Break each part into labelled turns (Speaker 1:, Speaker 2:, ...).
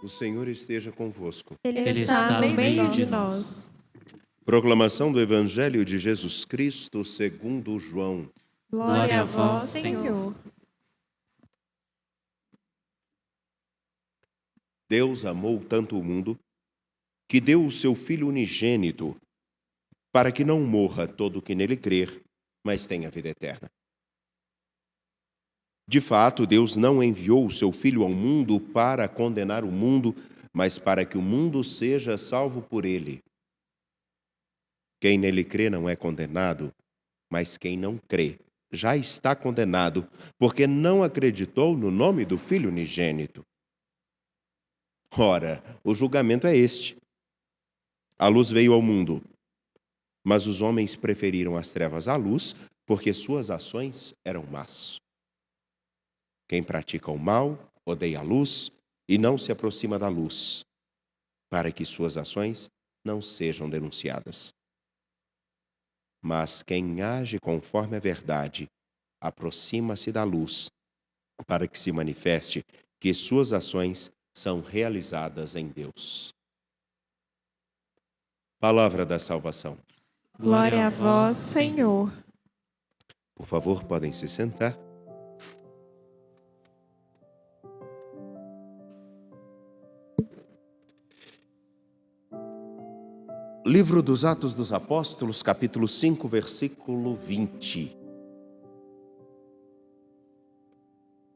Speaker 1: O Senhor esteja convosco.
Speaker 2: Ele está no meio de nós.
Speaker 1: Proclamação do Evangelho de Jesus Cristo segundo João.
Speaker 2: Glória a vós, Senhor.
Speaker 1: Deus amou tanto o mundo que deu o seu Filho unigênito para que não morra todo o que nele crer, mas tenha vida eterna. De fato, Deus não enviou o seu Filho ao mundo para condenar o mundo, mas para que o mundo seja salvo por ele. Quem nele crê não é condenado, mas quem não crê já está condenado, porque não acreditou no nome do Filho unigênito. Ora, o julgamento é este. A luz veio ao mundo, mas os homens preferiram as trevas à luz, porque suas ações eram más. Quem pratica o mal odeia a luz e não se aproxima da luz, para que suas ações não sejam denunciadas. Mas quem age conforme a verdade aproxima-se da luz, para que se manifeste que suas ações são realizadas em Deus. Palavra da salvação.
Speaker 2: Glória a vós, Senhor.
Speaker 1: Por favor, podem se sentar. Livro dos Atos dos Apóstolos, capítulo 5, versículo 20.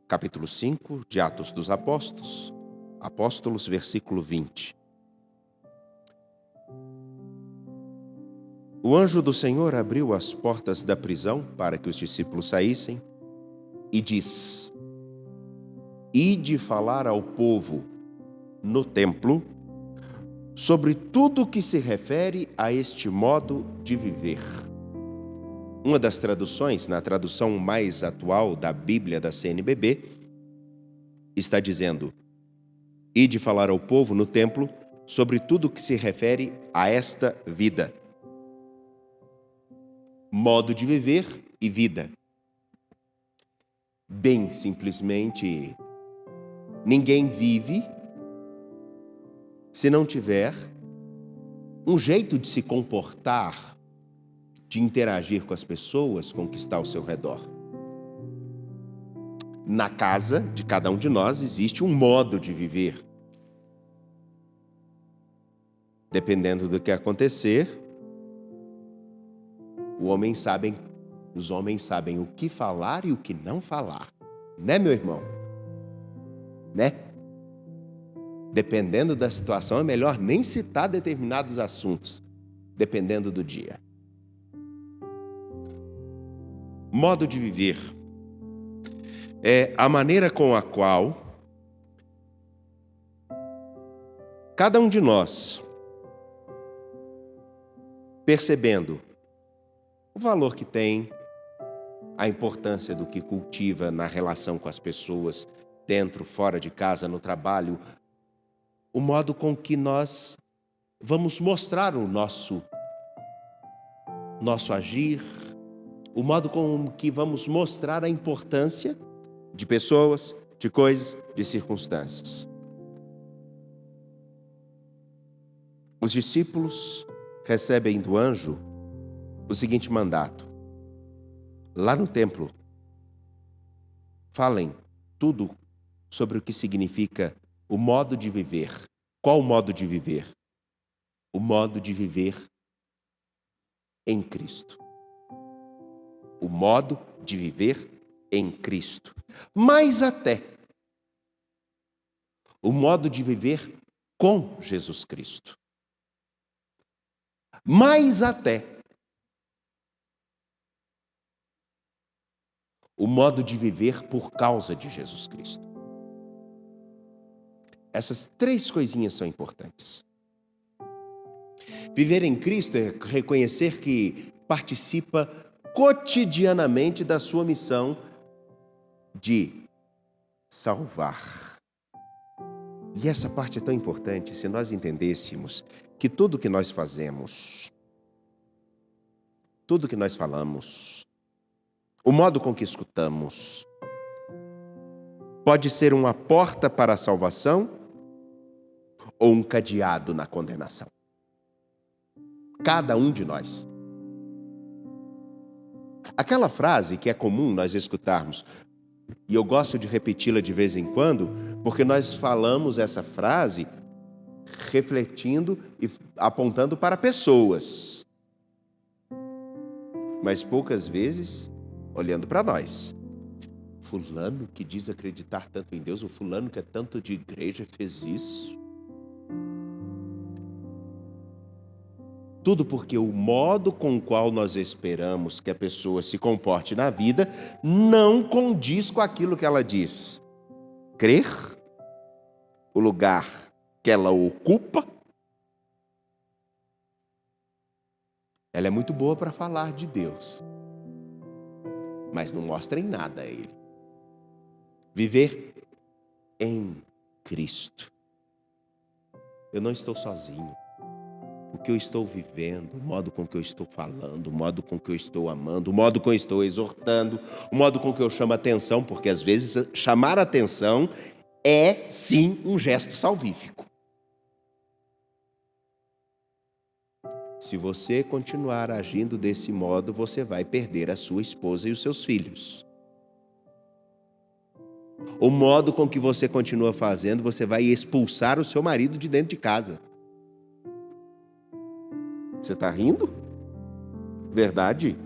Speaker 1: Capítulo 5 de Atos dos Apóstolos, versículo 20. O anjo do Senhor abriu as portas da prisão para que os discípulos saíssem e diz: Ide falar ao povo no templo sobre tudo o que se refere a este modo de viver. Uma das traduções, na tradução mais atual da Bíblia da CNBB, está dizendo: Ide falar ao povo no templo sobre tudo o que se refere a esta vida. Modo de viver e vida. Bem simplesmente, ninguém vive se não tiver um jeito de se comportar, de interagir com as pessoas, com o que está ao seu redor. Na casa de cada um de nós existe um modo de viver. Dependendo do que acontecer, os homens sabem o que falar e o que não falar. Né, meu irmão? Né? Dependendo da situação, é melhor nem citar determinados assuntos, dependendo do dia. Modo de viver é a maneira com a qual cada um de nós, percebendo o valor que tem, a importância do que cultiva na relação com as pessoas, dentro, fora de casa, no trabalho, o modo com que nós vamos mostrar o nosso agir, o modo com que vamos mostrar a importância de pessoas, de coisas, de circunstâncias. Os discípulos recebem do anjo o seguinte mandato: lá no templo, falem tudo sobre o que significa o modo de viver. Qual o modo de viver? O modo de viver em Cristo. O modo de viver em Cristo. Mais até, o modo de viver com Jesus Cristo. Mais até, o modo de viver por causa de Jesus Cristo. Essas três coisinhas são importantes. Viver em Cristo é reconhecer que participa cotidianamente da sua missão de salvar. E essa parte é tão importante se nós entendêssemos que tudo que nós fazemos, tudo que nós falamos, o modo com que escutamos, pode ser uma porta para a salvação ou um cadeado na condenação. Cada um de nós. Aquela frase que é comum nós escutarmos, e eu gosto de repeti-la de vez em quando, porque nós falamos essa frase refletindo e apontando para pessoas, mas poucas vezes olhando para nós. Fulano que diz acreditar tanto em Deus, o fulano que é tanto de igreja fez isso. Tudo porque o modo com o qual nós esperamos que a pessoa se comporte na vida não condiz com aquilo que ela diz. Crer, o lugar que ela ocupa. Ela é muito boa para falar de Deus, mas não mostra em nada a Ele. Viver em Cristo. Eu não estou sozinho. O que eu estou vivendo, o modo com que eu estou falando, o modo com que eu estou amando, o modo com que eu estou exortando, o modo com que eu chamo a atenção, porque às vezes chamar a atenção é sim um gesto salvífico. Se você continuar agindo desse modo, você vai perder a sua esposa e os seus filhos. O modo com que você continua fazendo, você vai expulsar o seu marido de dentro de casa. Você está rindo? Verdade?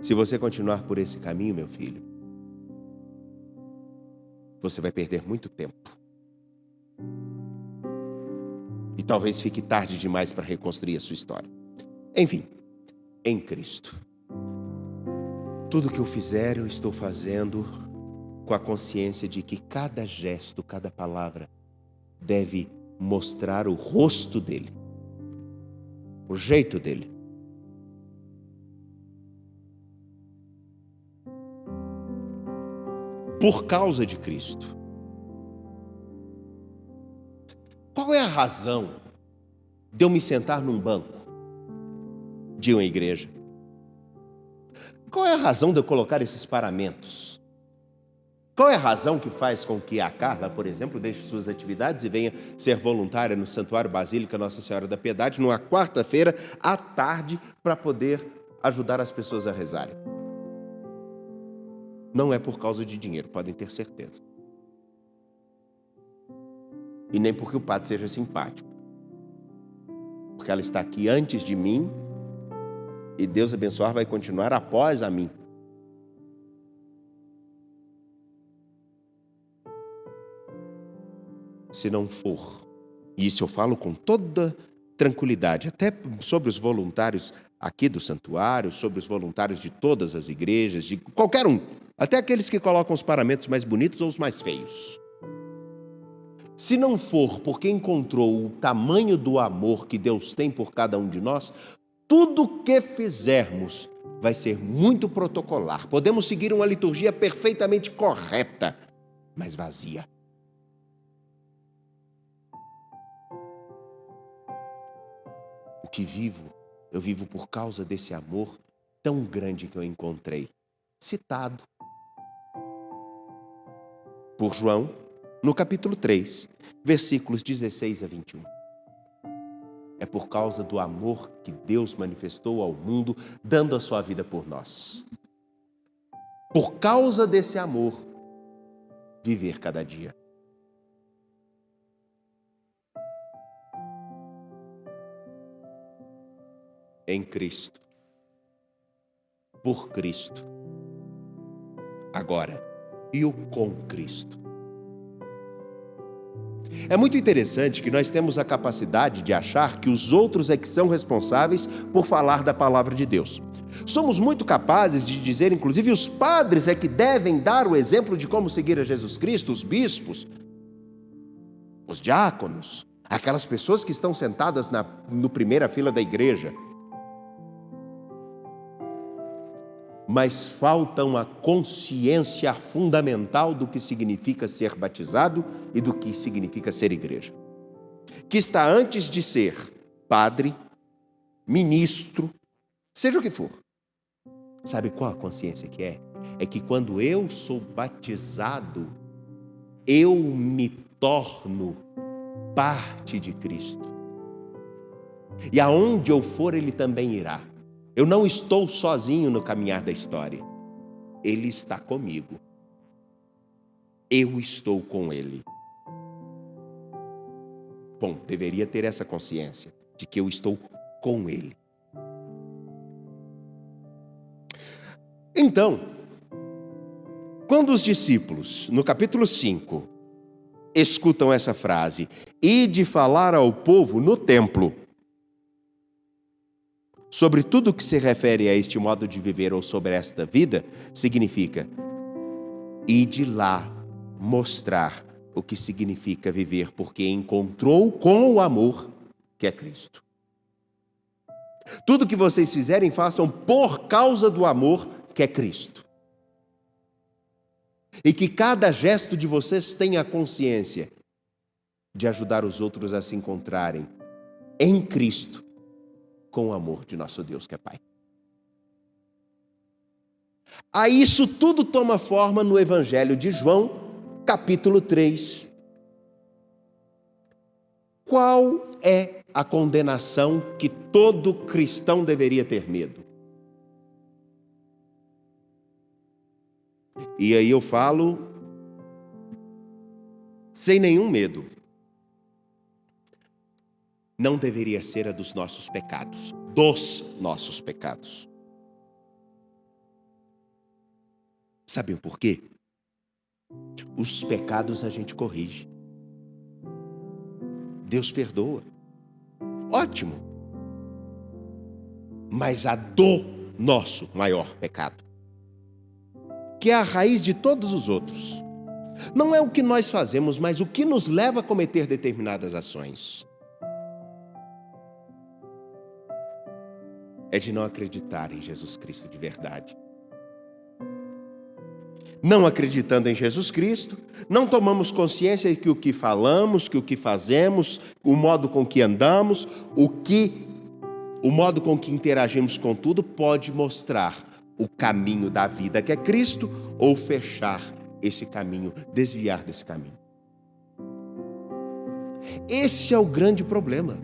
Speaker 1: Se você continuar por esse caminho, meu filho, você vai perder muito tempo. E talvez fique tarde demais para reconstruir a sua história. Enfim, em Cristo. Tudo que eu fizer, eu estou fazendo com a consciência de que cada gesto, cada palavra deve mostrar o rosto dele, o jeito dele. Por causa de Cristo. Qual é a razão de eu me sentar num banco de uma igreja? Qual é a razão de eu colocar esses paramentos? Qual é a razão que faz com que a Carla, por exemplo, deixe suas atividades e venha ser voluntária no Santuário Basílica Nossa Senhora da Piedade numa quarta-feira à tarde para poder ajudar as pessoas a rezarem? Não é por causa de dinheiro, podem ter certeza. E nem porque o padre seja simpático. Porque ela está aqui antes de mim e Deus abençoar vai continuar após a mim. Se não for, e isso eu falo com toda tranquilidade, até sobre os voluntários aqui do santuário, sobre os voluntários de todas as igrejas, de qualquer um, até aqueles que colocam os paramentos mais bonitos ou os mais feios. Se não for porque encontrou o tamanho do amor que Deus tem por cada um de nós, tudo que fizermos vai ser muito protocolar. Podemos seguir uma liturgia perfeitamente correta, mas vazia. O que vivo, eu vivo por causa desse amor tão grande que eu encontrei, citado por João, no capítulo 3, versículos 16 a 21. É por causa do amor que Deus manifestou ao mundo, dando a sua vida por nós. Por causa desse amor, viver cada dia. Em Cristo, por Cristo, agora e o com Cristo. É muito interessante que nós temos a capacidade de achar que os outros é que são responsáveis por falar da palavra de Deus. Somos muito capazes de dizer, inclusive, os padres é que devem dar o exemplo de como seguir a Jesus Cristo, os bispos, os diáconos, aquelas pessoas que estão sentadas no primeira fila da igreja. Mas falta uma consciência fundamental do que significa ser batizado e do que significa ser igreja. Que está antes de ser padre, ministro, seja o que for. Sabe qual a consciência que é? É que quando eu sou batizado, eu me torno parte de Cristo. E aonde eu for, Ele também irá. Eu não estou sozinho no caminhar da história. Ele está comigo. Eu estou com Ele. Bom, deveria ter essa consciência de que eu estou com Ele. Então, quando os discípulos, no capítulo 5, escutam essa frase, e de falar ao povo no templo, sobre tudo que se refere a este modo de viver ou sobre esta vida, significa, e de lá mostrar o que significa viver, porque encontrou com o amor que é Cristo. Tudo que vocês fizerem, façam por causa do amor que é Cristo. E que cada gesto de vocês tenha consciência de ajudar os outros a se encontrarem em Cristo com o amor de nosso Deus que é Pai. Aí isso tudo toma forma no Evangelho de João, capítulo 3. Qual é a condenação que todo cristão deveria ter medo? E aí eu falo sem nenhum medo. Não deveria ser a dos nossos pecados. Dos nossos pecados. Sabem por quê? Os pecados a gente corrige. Deus perdoa. Ótimo. Mas a do nosso maior pecado, que é a raiz de todos os outros, não é o que nós fazemos, mas o que nos leva a cometer determinadas ações. É de não acreditar em Jesus Cristo de verdade. Não acreditando em Jesus Cristo, não tomamos consciência de que o que falamos, que o que fazemos, o modo com que andamos, o modo com que interagimos com tudo pode mostrar o caminho da vida que é Cristo ou fechar esse caminho, desviar desse caminho. Esse é o grande problema.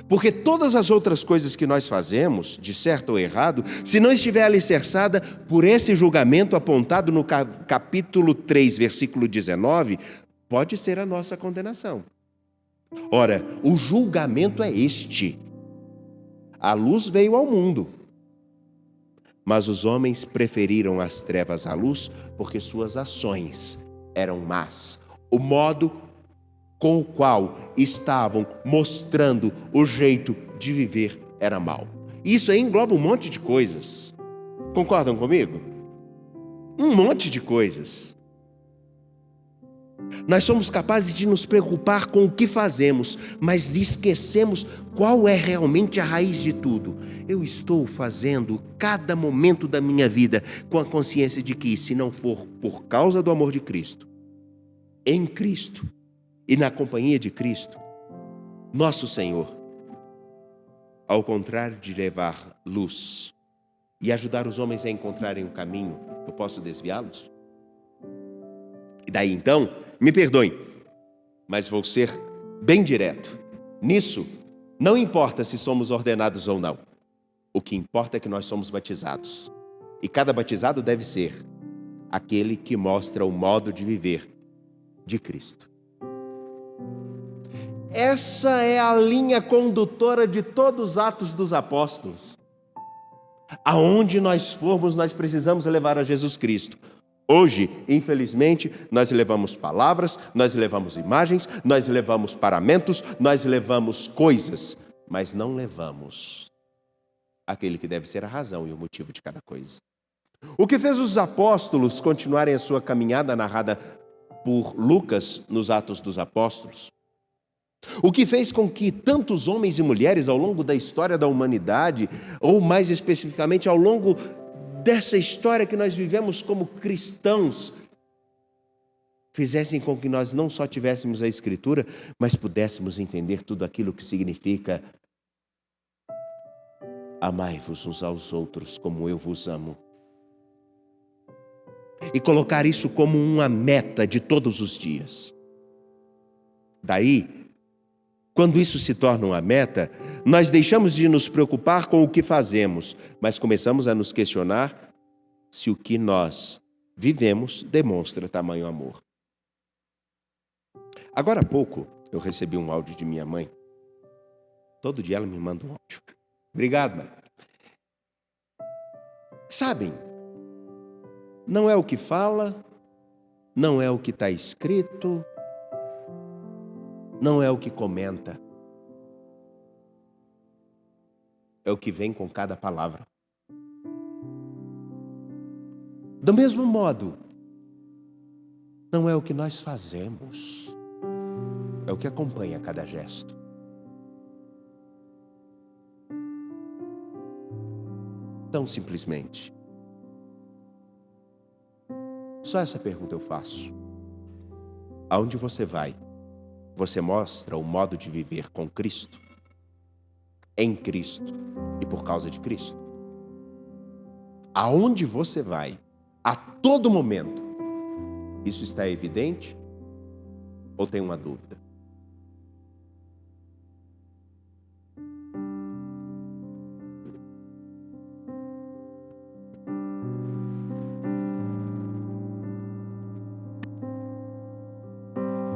Speaker 1: Porque todas as outras coisas que nós fazemos, de certo ou errado, se não estiver alicerçada por esse julgamento apontado no capítulo 3, versículo 19, pode ser a nossa condenação. Ora, o julgamento é este. A luz veio ao mundo, mas os homens preferiram as trevas à luz porque suas ações eram más. O modo com o qual estavam mostrando o jeito de viver era mau. Isso aí engloba um monte de coisas. Concordam comigo? Um monte de coisas. Nós somos capazes de nos preocupar com o que fazemos, mas esquecemos qual é realmente a raiz de tudo. Eu estou fazendo cada momento da minha vida com a consciência de que, se não for por causa do amor de Cristo, em Cristo e na companhia de Cristo, nosso Senhor, ao contrário de levar luz e ajudar os homens a encontrarem um caminho, eu posso desviá-los? E daí então, me perdoem, mas vou ser bem direto. Nisso, não importa se somos ordenados ou não. O que importa é que nós somos batizados. E cada batizado deve ser aquele que mostra o modo de viver de Cristo. Essa é a linha condutora de todos os Atos dos Apóstolos. Aonde nós formos, nós precisamos levar a Jesus Cristo. Hoje, infelizmente, nós levamos palavras, nós levamos imagens, nós levamos paramentos, nós levamos coisas, mas não levamos aquele que deve ser a razão e o motivo de cada coisa. O que fez os apóstolos continuarem a sua caminhada narrada por Lucas nos Atos dos Apóstolos? O que fez com que tantos homens e mulheres ao longo da história da humanidade, ou mais especificamente ao longo dessa história que nós vivemos como cristãos, fizessem com que nós não só tivéssemos a Escritura, mas pudéssemos entender tudo aquilo que significa amai-vos uns aos outros como eu vos amo. e colocar isso como uma meta de todos os dias. Daí, quando isso se torna uma meta, nós deixamos de nos preocupar com o que fazemos, mas começamos a nos questionar se o que nós vivemos demonstra tamanho amor. Agora há pouco, eu recebi um áudio de minha mãe. Todo dia ela me manda um áudio. Obrigado, mãe. Sabem, não é o que fala, não é o que está escrito, não é o que comenta. É o que vem com cada palavra. Do mesmo modo, não é o que nós fazemos, é o que acompanha cada gesto. Tão simplesmente. Só essa pergunta eu faço. Aonde você vai? Você mostra o modo de viver com Cristo, em Cristo e por causa de Cristo? Aonde você vai, a todo momento, isso está evidente ou tem uma dúvida?